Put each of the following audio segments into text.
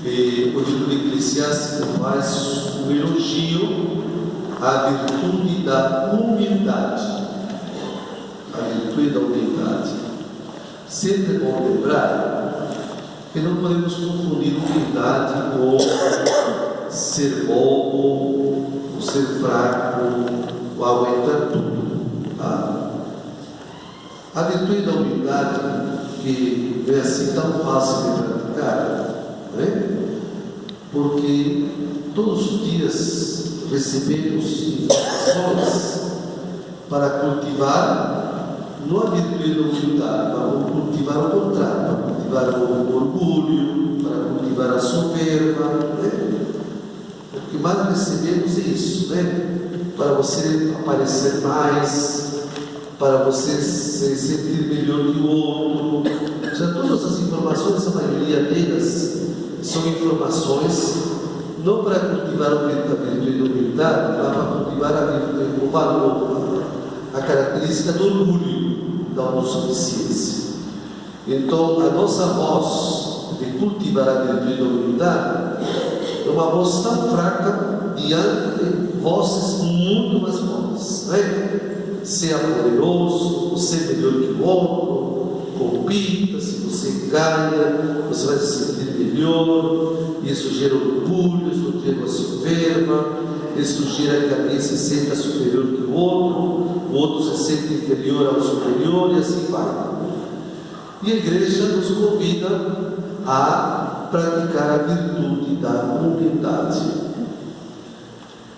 O livro de Eclesiastes faz um elogio à virtude da humildade. A virtude da humildade. Sempre é bom lembrar que não podemos confundir humildade com ser bobo, ou ser fraco, ou aguentar tudo. Tá? A virtude da humildade, que não é assim tão fácil de praticar, porque todos os dias recebemos informações para cultivar, não a virtude da humildade, para cultivar o contrário, para cultivar o orgulho, para cultivar a soberba. O que mais recebemos é isso, para você aparecer mais, para você se sentir melhor que o outro. Já todas as informações, a maioria delas, são informações não para cultivar a virtude da humildade, mas para cultivar o valor, a característica do orgulho, da autossuficiência. Então, a nossa voz de cultivar a virtude da humildade é uma voz tão fraca diante de vozes muito mais fortes. Seja poderoso, ser melhor que o outro, compita, se você ganha, você vai se sentir melhor. Isso gera orgulho, isso gera soberba, isso gera que alguém se senta superior que o outro se sente inferior ao superior, e assim vai. E a igreja nos convida a praticar a virtude da humildade.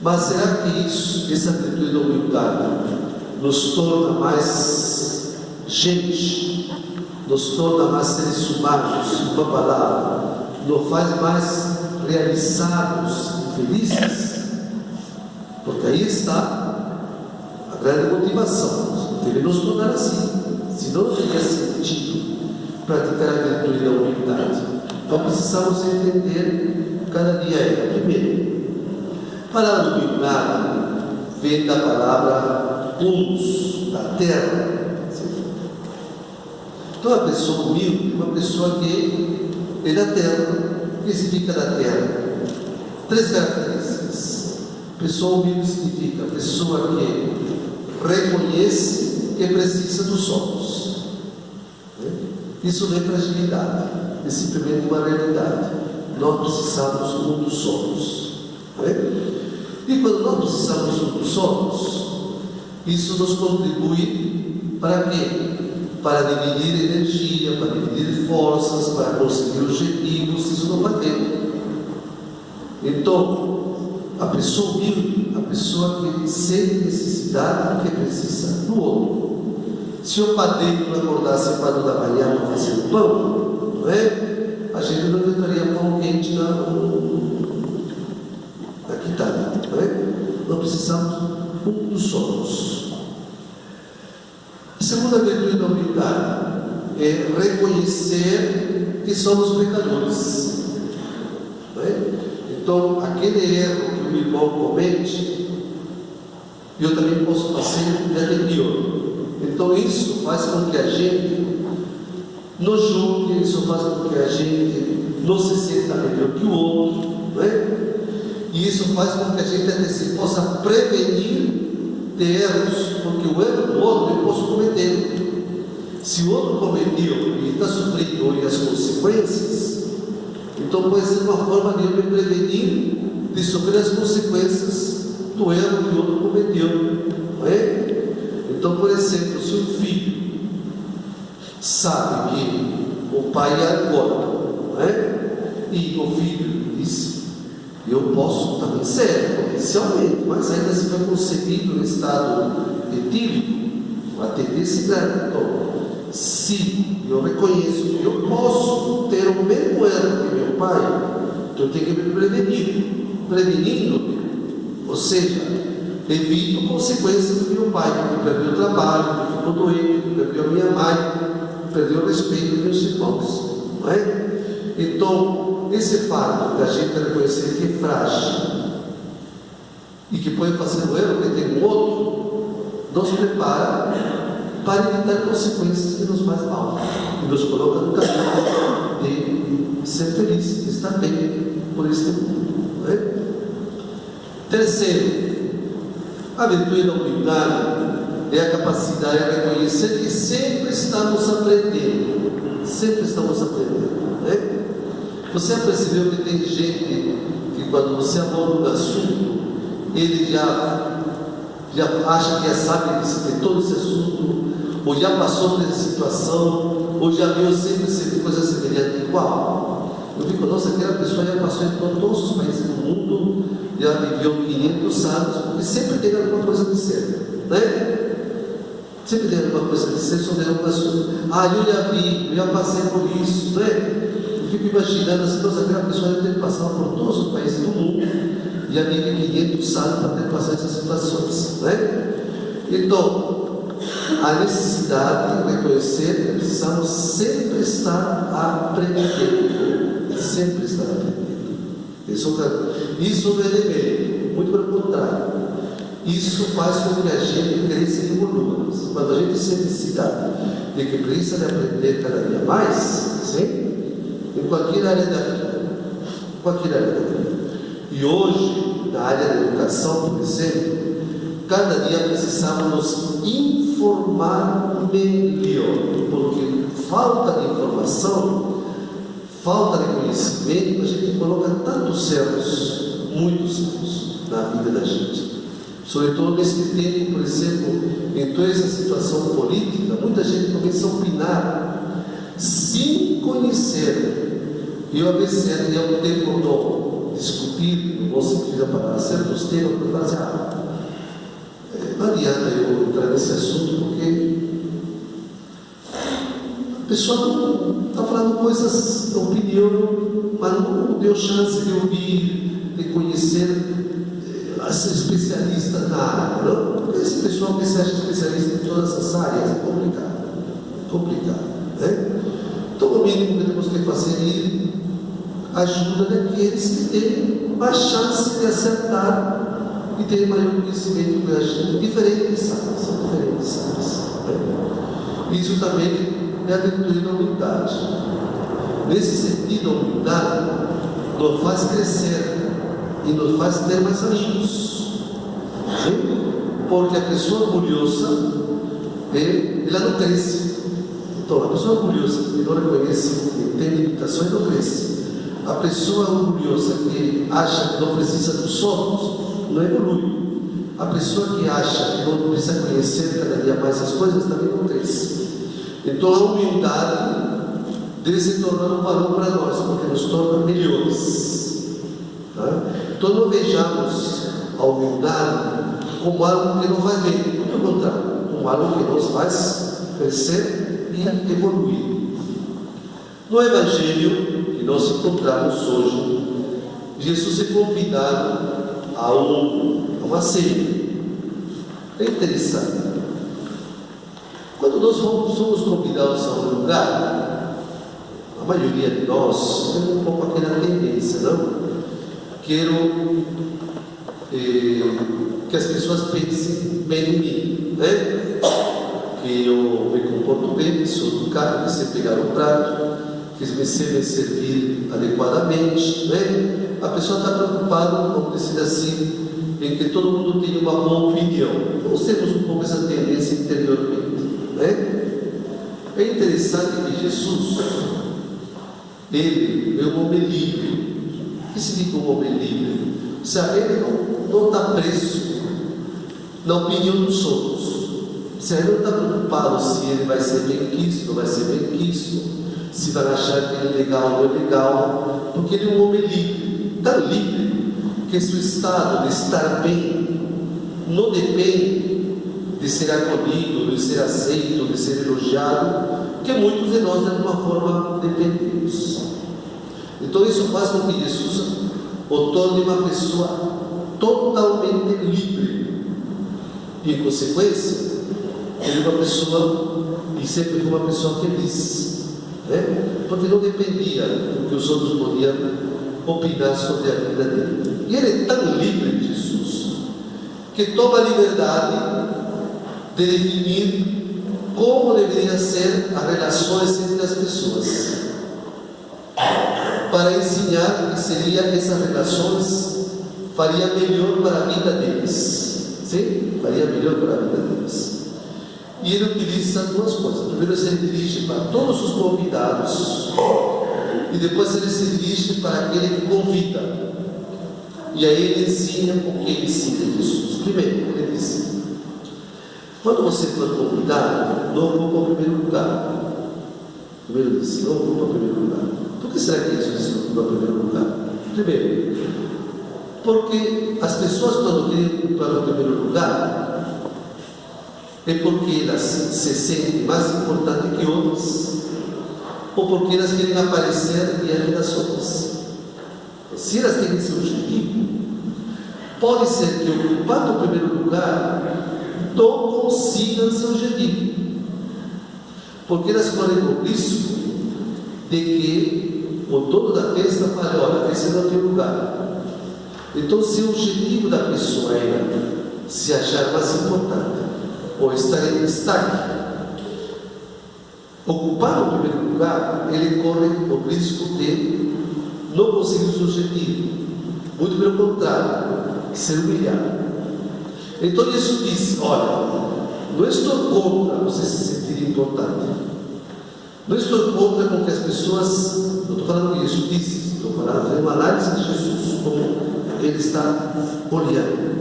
Mas será que essa virtude da humildade nos torna mais gente, nos torna mais seres humanos, uma palavra, nos faz mais realizados e felizes? Porque aí está a grande motivação. Deve nos tornar assim, senão não teria sentido praticar a virtude da humildade. Então precisamos entender cada dia ela. Primeiro, a palavra humildade vem da palavra humus, da terra. Então a pessoa humilde é uma pessoa que é da terra. O que significa da terra? 3 características. Pessoa humilde significa pessoa que reconhece que precisa dos outros. Isso não é fragilidade, é simplesmente uma realidade. Nós precisamos um dos outros. E quando nós precisamos um dos outros, isso nos contribui para quê? Para dividir energia, para dividir forças, para conseguir objetivos. Isso não vai ter. Então, a pessoa humilde, a pessoa que sente necessidade, que precisa do outro. Se o padeiro não acordasse 4 da manhã para fazer o pão, a gente não tentaria pão quente na quitanda. Nós precisamos um dos outros. A segunda virtude da humildade é reconhecer que somos pecadores. Então, aquele erro que o irmão comete, eu também posso fazer e até pior. Então, isso faz com que a gente não julgue, isso faz com que a gente não se sinta melhor que o outro, E isso faz com que a gente até se possa prevenir de erros, porque o erro do outro eu posso cometer. Se o outro cometeu e está sofrendo hoje as consequências, então pode ser uma forma de eu me prevenir de sofrer as consequências do erro que o outro cometeu. Então, por exemplo, se um filho sabe que o pai é alcoólatra, e o filho diz: eu posso também ser, potencialmente, mas ainda se foi concebido no estado etílico, a tendência grande. Então, se eu reconheço que eu posso ter o mesmo erro que meu pai, então eu tenho que me prevenir. Prevenindo, ou seja, evito consequências do meu pai, que perdeu o trabalho, que ficou doente, que perdeu a minha mãe, que perdeu o respeito dos meus irmãos. Então, esse fato da gente reconhecer que é frágil e que pode fazer o erro que tem um outro, nos prepara para evitar consequências que nos faz mal e nos coloca no caminho de ser feliz, de estar bem por este mundo. Não é? Terceiro, a virtude da humildade é a capacidade de reconhecer que sempre estamos aprendendo. Sempre estamos aprendendo. Né? Você já percebeu que tem gente que quando você aborda um assunto, ele já acha que já sabe de todo esse assunto, ou já passou por essa situação, ou já viu sempre coisa semelhante igual. Eu digo, nossa, aquela pessoa já passou em todos os países do mundo, já viveu 500 anos, porque sempre tem alguma coisa a dizer, né? Sempre tem alguma coisa a dizer sobre alguma assunto. Eu já vi, eu já passei por isso, né? Eu fico imaginando assim, nossa, aquela pessoa já tem passado por todos os países do mundo, já vive 500 anos para ter passado essas situações, né? Então, a necessidade de reconhecer que precisamos sempre estar aprendendo, sempre estar aprendendo. Isso não é demérito, muito pelo contrário. Isso faz com que a gente cresça e evolua. Quando a gente sente necessidade de que precisa de aprender cada dia mais, sim, em qualquer área da vida, E hoje, na área da educação, por exemplo, cada dia precisamos nos informar melhor, porque falta de informação, falta de conhecimento, a gente coloca tantos erros, muitos erros na vida da gente. Sobretudo nesse tempo, por exemplo, em toda essa situação política, muita gente começa a opinar sem conhecer. E eu, às vezes, há um tempo estou discutindo, não vou sentir a palavra, certos temas, para fazer não adianta eu entrar nesse assunto, porque a pessoa não está falando coisas, opinião, mas não deu chance de ouvir, de conhecer as especialistas na área, não? Porque esse pessoal que se acha especialista em todas as áreas é complicado, né? Então, o mínimo que temos que fazer é ajuda daqueles que têm mais chance de acertar e ter maior conhecimento que a gente, diferentes áreas. Né? Isso também é a virtude da humildade. Nesse sentido, a humildade nos faz crescer e nos faz ter mais amigos. Sim? Porque a pessoa orgulhosa, ela não cresce. Então, a pessoa orgulhosa que não reconhece, que tem limitações, não cresce. A pessoa orgulhosa que acha que não precisa dos outros, não evolui. A pessoa que acha que não precisa conhecer cada dia mais as coisas, também não cresce. Então, a humildade deve se tornar um valor para nós, porque nos torna melhores. Tá? Então, não vejamos a humildade como algo que não faz bem, pelo contrário, como algo que nos faz crescer e evoluir. No Evangelho que nós encontramos hoje, Jesus é convidado a uma ceia. É interessante. Quando nós somos convidados a um lugar, a maioria de nós tem um pouco aquela tendência, não? Quero que as pessoas pensem bem em mim, né? Que eu me comporto bem, que sou educado, que sei pegar o prato, que me sei servir adequadamente, né? A pessoa está preocupada, vamos dizer assim, em que todo mundo tenha uma boa opinião. Nós temos um pouco essa tendência interiormente, né? É interessante que Jesus, ele é um homem livre. O que significa um homem livre? Ou seja, ele não está preso na opinião dos outros. Ou seja, ele não está preocupado se ele vai ser bem quisto, não vai ser bem quisto, se vai achar que ele é legal ou não é legal, porque ele é um homem livre, tão livre, que seu estado de estar bem não depende de ser acolhido, de ser aceito, de ser elogiado, que muitos de nós de alguma forma dependemos. Então isso faz com que Jesus o torne uma pessoa totalmente livre, e em consequência ele é uma pessoa, e sempre foi uma pessoa feliz, né? Porque não dependia do que os outros podiam opinar sobre a vida dele. E ele é tão livre, Jesus, que toma a liberdade de definir como deveriam ser as relações entre as pessoas. para ensinar que seria essas relações faria melhor para a vida deles. Sim? Faria melhor para a vida deles. E ele utiliza duas coisas. Primeiro, ele se dirige para todos os convidados, e depois ele se dirige para aquele que convida. E aí ele ensina o que ensina Jesus. Primeiro, ele diz: quando você for convidado, não ocupa o primeiro lugar. Primeiro ele disse: não ocupa o primeiro lugar. Por que será que Jesus disse não ocupa o primeiro lugar? Primeiro, porque as pessoas, quando querem ocupar o primeiro lugar, é porque elas se sentem mais importantes que outras, ou porque elas querem aparecer diante das outras. Se elas têm esse objetivo, pode ser que, ocupando o primeiro lugar, não consigam seu objetivo, porque elas correm o risco de que o dono da festa fale: olha, esse não tem lugar. Então, se o objetivo da pessoa é se achar mais importante, ou estar em destaque, ocupar o primeiro lugar, ele corre o risco de não conseguir o seu objetivo. Muito pelo contrário, ser humilhado. Então Jesus disse: olha, não estou contra você se sentir importante, não estou contra com que as pessoas, não estou falando que Jesus disse, estou falando, fazendo uma análise de Jesus, como ele está olhando.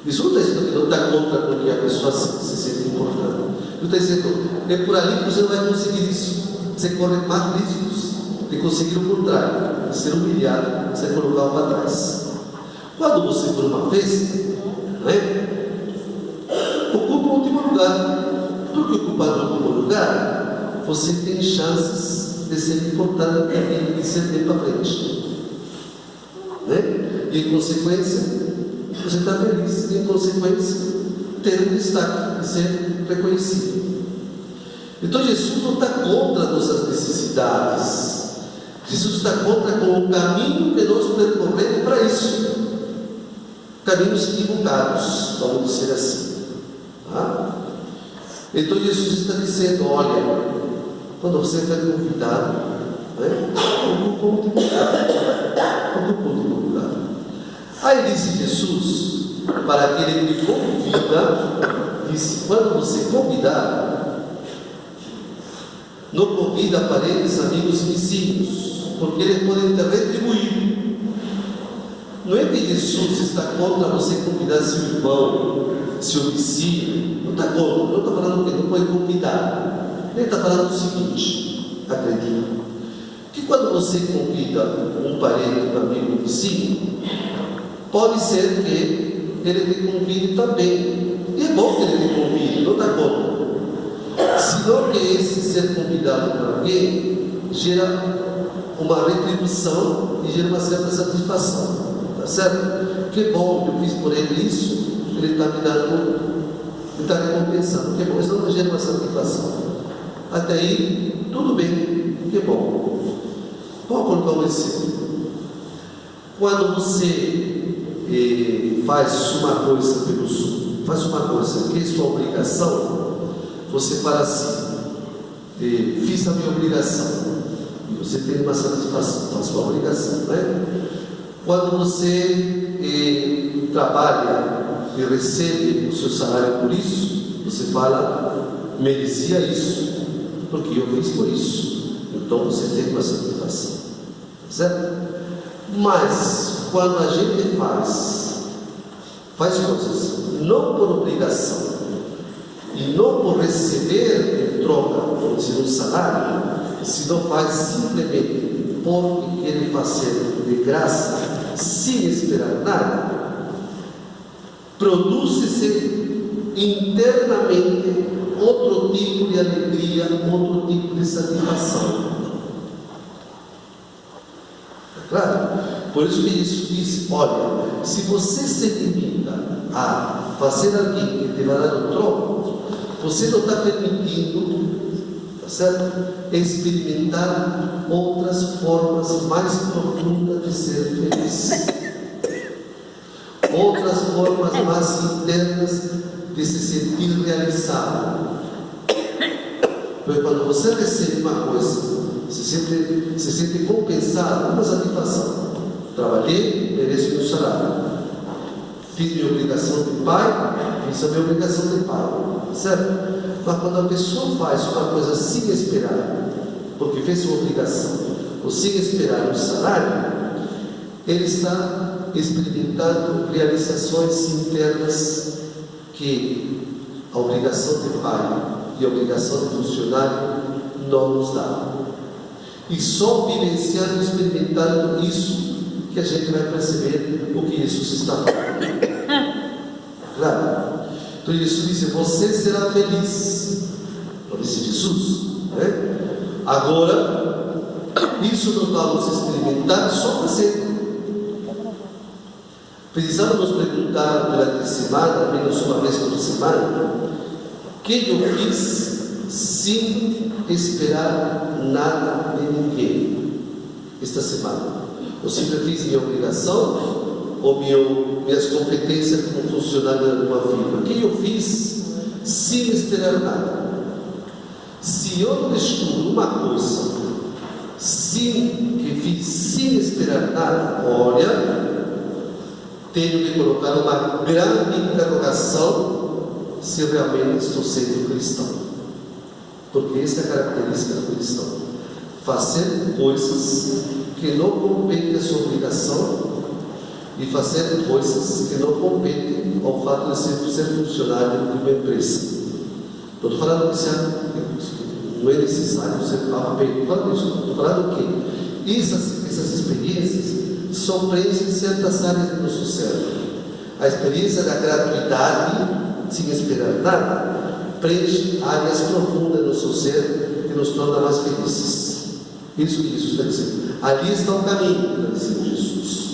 Isso não está dizendo que não está contra com que a pessoa se sente importante. Não está dizendo: é por ali que você não vai conseguir isso. Você corre mais riscos de conseguir o contrário, de ser humilhado, ser colocado para trás. Quando você for uma festa, ocupa o último lugar. Porque ocupar o último lugar, você tem chances de ser importante e ser bem para frente. E em consequência, você está feliz, e em consequência, ter um destaque e ser reconhecido. Então Jesus não está contra nossas necessidades. Jesus está contra com o caminho que nós percorremos para isso. Caminhos equivocados, vamos dizer assim. Tá? Então Jesus está dizendo: olha, quando você for convidado, ocupa o último lugar. Ocupa o último lugar. Aí disse Jesus para aquele que convida, disse: quando você convidar, não convida parentes, amigos e vizinhos, porque eles podem te retribuir. Não é que Jesus está contra você convidar seu irmão, seu vizinho. Não está contra, não está falando que não pode convidar. Ele está falando o seguinte: acredita, que quando você convida um parente, um amigo, um vizinho, pode ser que ele te convide também. E é bom que ele te convide, não está contra. Senão que esse ser convidado por alguém gera uma retribuição e gera uma certa satisfação. Tá certo? Que bom que eu fiz por ele isso, ele está me dando, ele está recompensando. Que bom, isso não gera uma satisfação. Até aí, tudo bem, que bom. Vamos colocar um exemplo. Quando você faz uma coisa que é sua obrigação, você fala assim: fiz a minha obrigação, e você tem uma satisfação da sua obrigação, né? Quando você trabalha e recebe o seu salário por isso, você fala: merecia isso, porque eu fiz por isso. Então você tem uma satisfação, certo? Mas quando a gente faz coisas não por obrigação e não por receber em troca, por dizer, um salário, se não faz simplesmente porque quer fazer de graça, sem esperar nada, produz-se internamente outro tipo de alegria, outro tipo de satisfação. É claro? Por isso que Jesus disse: olha, se você se limita a fazer alguém que te vai dar um troco, você não está permitindo, tá certo, experimentar outras formas mais profundas de ser feliz, outras formas mais internas de se sentir realizado. Porque quando você recebe uma coisa se sente compensado, uma satisfação. Trabalhei, mereço meu salário. Fiz minha obrigação de pai, fiz a minha obrigação de pai, certo? Mas quando a pessoa faz uma coisa sem esperar, porque fez sua obrigação, ou sem esperar um salário, ele está experimentando realizações internas que a obrigação de pai e a obrigação de funcionário não nos dá. E só vivenciando, experimentando isso, que a gente vai perceber o que Jesus está falando. Claro. Então Jesus disse: você será feliz. Não disse Jesus, né? Agora, isso nós vamos experimentar só fazendo. Precisamos nos perguntar durante a semana, menos uma vez por semana, o que eu fiz sem esperar nada de ninguém esta semana. Eu sempre fiz minha obrigação ou minhas competências como funcionário de uma firma. O que eu fiz sem esperar nada? Se eu não descubro uma coisa que fiz sem esperar nada, olha, tenho que colocar uma grande interrogação se realmente estou sendo cristão. Porque essa é a característica do cristão: fazer coisas que não competem à sua obrigação e fazer coisas que não competem ao fato de ser funcionário de uma empresa. Não estou falando que não é necessário ser bem, estou falando que essas experiências só preenchem certas áreas do nosso cérebro. A experiência da gratuidade, sem esperar nada, preenche áreas profundas do nosso ser que nos torna mais felizes. Isso que Jesus está dizendo. Ali está o caminho, está dizendo Jesus.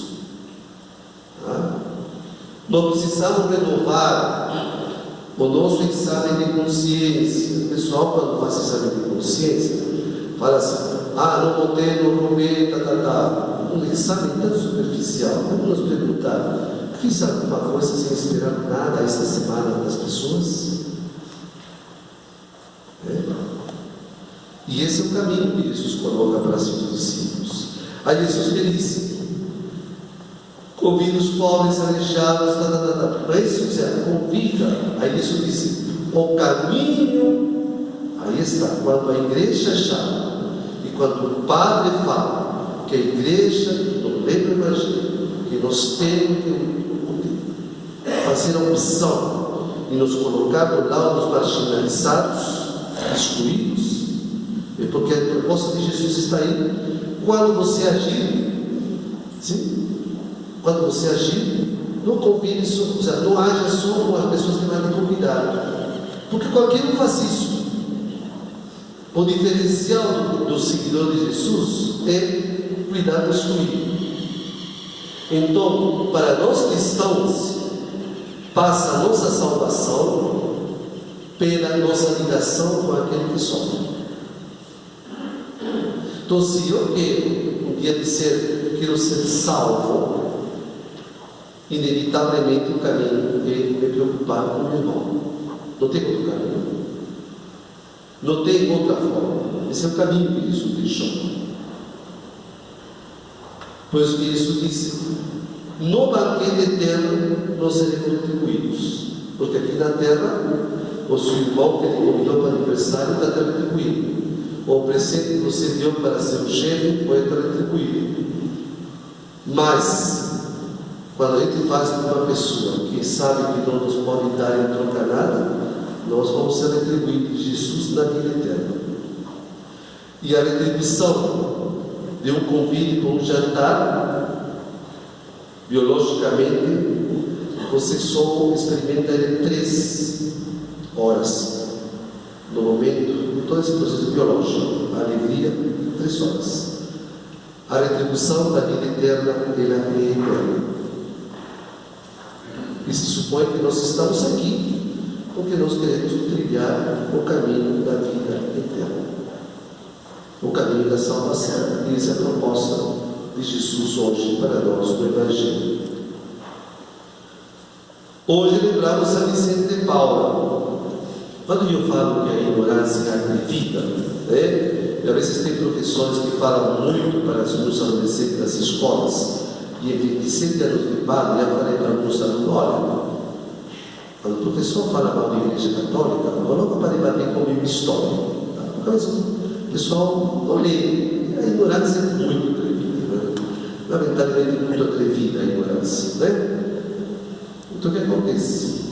Nós precisamos renovar o nosso exame de consciência. O pessoal, quando faz exame de consciência, fala assim: não botei, não roubei, Um exame tão superficial. Vamos nos perguntar: fiz alguma coisa sem esperar nada esta semana das pessoas? E esse é o caminho que Jesus coloca para seus discípulos. Aí Jesus disse: convida os pobres, aleijados, Não é isso que convida. Aí Jesus disse: o caminho. Aí está. Quando a igreja chama e quando o padre fala que a igreja, no pleno evangelho, que nós temos que fazer a opção e nos colocar do lado dos marginalizados, excluídos, é porque a proposta de Jesus está aí. Quando você agir, sim? Quando você agir, não convide só, ou seja, não haja só com as pessoas que vai te convidar, porque qualquer um faz isso. O diferencial do seguidor de Jesus é cuidar do excluído. Então, para nós cristãos, passa a nossa salvação pela nossa ligação com aquele que sofre. Então, se eu quero ser salvo, inevitavelmente o caminho é me preocupar com o meu irmão. Não tem outro caminho. Não tem outra forma. Esse é o caminho que Jesus deixou. Pois que Jesus disse: no banquete eterno nós seremos retribuídos. Porque aqui na terra, o seu irmão que ele convidou para o aniversário está retribuído. O presente que você deu para seu chefe vai estar retribuído. Mas, quando a gente faz para uma pessoa que sabe que não nos pode dar em troca nada, nós vamos ser retribuídos de Jesus na vida eterna. E a retribuição de um convite para um jantar, biologicamente, você só experimenta em 3 horas. No momento, todo esse processo biológico, a alegria, 3 horas. A retribuição da vida eterna, ela é eterna. E se supõe que nós estamos aqui porque nós queremos trilhar o caminho da vida eterna, o caminho da salvação. E essa é a proposta de Jesus hoje para nós no Evangelho. Hoje lembramos São Vicente de Paula. Quando eu falo que a ignorância é vida, E às vezes tem professores que falam muito para os meus adolescentes das escolas. E em 27 anos de padre, já falei para alguns alunos: olha, quando o professor fala mal da Igreja Católica, coloca para debater comigo história. Mas o pessoal não lê. A ignorância é muito atrevida, né? Lamentavelmente, muito atrevida a ignorância, né? Então o que acontece?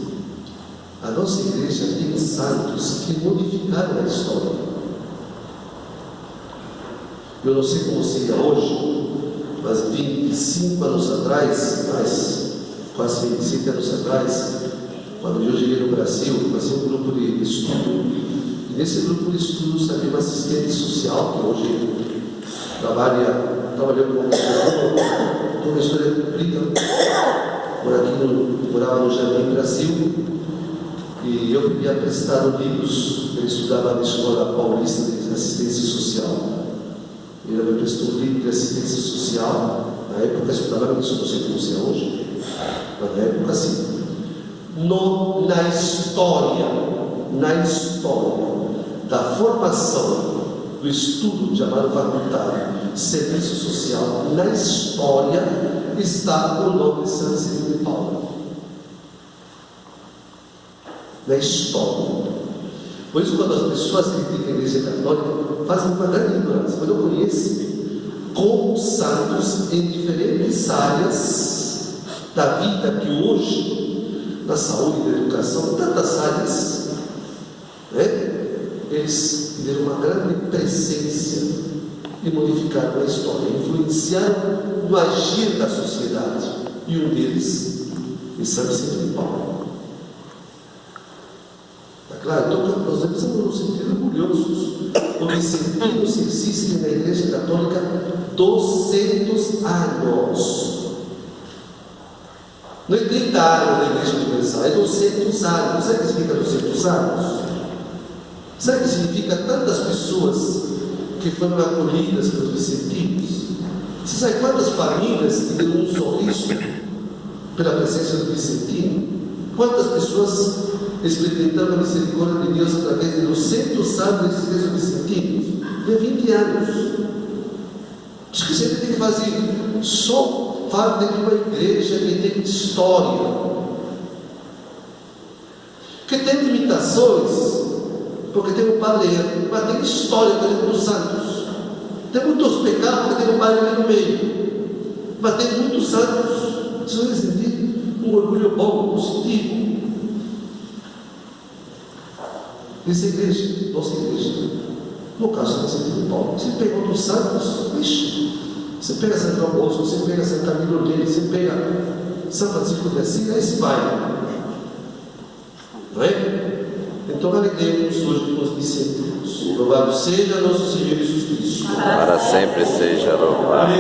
A nossa igreja tem santos que modificaram a história. Eu não sei como seria hoje, mas 25 anos atrás, quase 27 anos atrás, quando eu cheguei no Brasil, fazia um grupo de estudo. E nesse grupo de estudos havia uma assistente social, que hoje trabalhou com uma história cumprida. Morava no Jardim Brasil. E eu pedia emprestado livros. Ele estudava na Escola Paulista de Assistência Social. Ele me prestou um livro de assistência social. Na época eu estudava isso, não sei como se é hoje, mas na época assim. Na história da formação do estudo chamado faculdade, serviço social, na história está o nome de São Cirilo de Paulo. Na história. Por isso, quando as pessoas criticam a Igreja Católica, fazem uma grande ignorância. Mas eu conheço como santos em diferentes áreas da vida que hoje, na saúde e na educação, tantas áreas, né? Eles tiveram uma grande presença e modificaram a história, influenciaram no agir da sociedade. E um deles é São Cirilo de Paulo. Claro, então nós devemos nos sentir orgulhosos, porque sentimos que existe na Igreja Católica 200 anos. Não é 30 anos da Igreja Universal, é 200 anos. Sabe o que significa 200 anos? Sabe o que significa tantas pessoas que foram acolhidas pelos vicentinos? Você sabe quantas famílias tiveram um sorriso pela presença do vicentino? Quantas pessoas experimentando a misericórdia de Deus através de 200 anos de existência dos vicentinos? De 20 anos. Acho que a gente tem que fazer só parte de uma igreja que tem história, que tem limitações, porque tem um padre, mas tem história, porque tem muitos santos. Tem muitos pecados, porque tem um padre ali no meio, mas tem muitos santos. Você vai sentir um orgulho bom, positivo. Essa igreja, nossa igreja, no caso da Santa de Paulo, você pega outros santos, vixe, você pega São João Bosco, você pega Santa Camilo Orlando, você pega São Francisco de Assis, aí se vai, não é? Então alegremos hoje com os discípulos. Louvado seja nosso Senhor Jesus Cristo. Para sempre seja louvado.